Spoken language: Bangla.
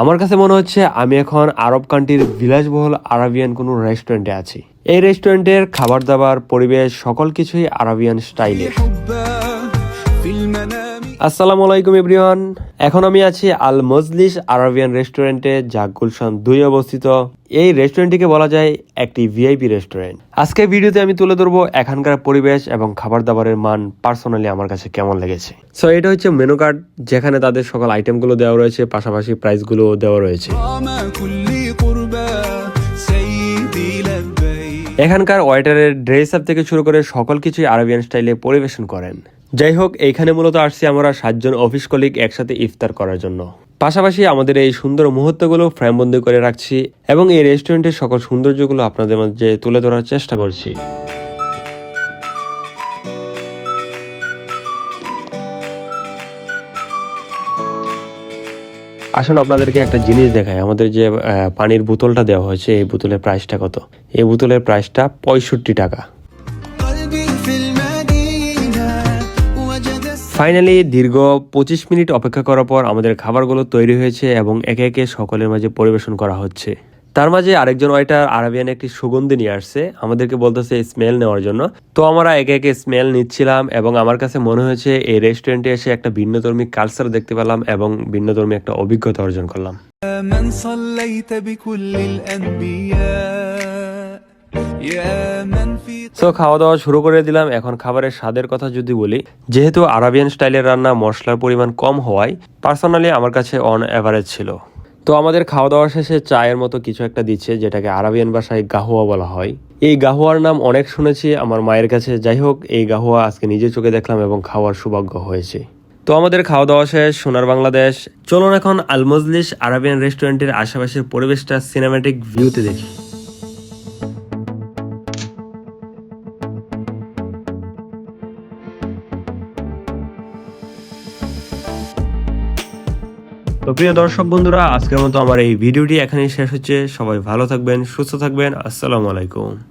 আমার কাছে মনে হচ্ছে আমি এখন আরব কান্ট্রির বিলাসবহুল আরাবিয়ান কোনো রেস্টুরেন্টে আছি। এই রেস্টুরেন্টের খাবার দাবার, পরিবেশ সকল কিছুই আরাবিয়ান স্টাইলে। আসসালামু আলাইকুম এভরিওয়ান। এখন আমি আছি আল মজলিস আরাবিয়ান রেস্টুরেন্টে, যা গুলশান 2 অবস্থিত। এই রেস্টুরেন্টটিকে বলা যায় একটি ভিআইপি রেস্টুরেন্ট। আজকে ভিডিওতে আমি তুলে ধরবো এখানকার পরিবেশ এবং খাবার দাবারের মান পার্সোনালি আমার কাছে কেমন লেগেছে। সো এটা হচ্ছে মেনু কার্ড, যেখানে তাদের সকল আইটেমগুলো দেওয়া রয়েছে, পাশাপাশি প্রাইসগুলো দেওয়া রয়েছে। এখানকার ওয়েটারের ড্রেস আপ থেকে শুরু করে সকল কিছুই আরবিয়ান স্টাইলে পরিবেশন করেন। যাই হোক, এইখানে মূলত আসছি আমরা 7 জন অফিস কলিগ একসাথে ইফতার করার জন্য। পাশাপাশি আমাদের এই সুন্দর মুহূর্তগুলো ফ্রেমবন্দি করে রাখছি এবং এই রেস্টুরেন্টের সকল সৌন্দর্যগুলো আপনাদের মাঝে তুলে ধরার চেষ্টা করছি। আসুন আপনাদেরকে একটা জিনিস দেখাই। আমাদের যে পানির বোতলটা দেওয়া হয়েছে, এই বোতলের প্রাইসটা কত? এই বোতলের প্রাইসটা 65 টাকা। ফাইনালি দীর্ঘ 25 মিনিট অপেক্ষা করার পর আমাদের খাবারগুলো তৈরি হয়েছে এবং একে একে সকলের মাঝে পরিবেশন করা হচ্ছে। তার মাঝে আরেকজন ওয়েটার আরাবিয়ান একটি সুগন্ধি নিয়ে আসছে, আমাদেরকে বলতেছে স্মেল নেওয়ার জন্য। তো আমরা একে একে স্মেল নিচ্ছিলাম এবং আমার কাছে মনে হয়েছে এই রেস্টুরেন্টে এসে একটা ভিন্নধর্মী কালচার দেখতে পেলাম এবং ভিন্নধর্মী একটা অভিজ্ঞতা অর্জন করলাম। সো খাওয়া দাওয়া শুরু করে দিলাম। এখন খাবারের স্বাদের কথা যদি বলি, যেহেতু আরাবিয়ান স্টাইলের রান্না, মশলার পরিমাণ কম হওয়ায় পার্সোনালি আমার কাছে অন এভারেজ ছিল। তো আমাদের খাওয়া দাওয়া শেষে চায়ের মতো কিছু একটা দিচ্ছে, যেটাকে আরাবিয়ান ভাষায় গাহুয়া বলা হয়। এই গাহুয়ার নাম অনেক শুনেছি আমার মায়ের কাছে। যাই হোক, এই গাহুয়া আজকে নিজে চোখে দেখলাম এবং খাওয়ার সৌভাগ্য হয়েছে। তো আমাদের খাওয়া দাওয়া শেষ, সোনার বাংলাদেশ। চলুন এখন আল মজলিস আরাবিয়ান রেস্টুরেন্টের আশেপাশের পরিবেশটা সিনেম্যাটিক ভিউতে দেখি। তো প্রিয় দর্শক বন্ধুরা, আজকের মতো আমার এই ভিডিওটি এখানেই শেষ হচ্ছে। সবাই ভালো থাকবেন, সুস্থ থাকবেন। আসসালামু আলাইকুম।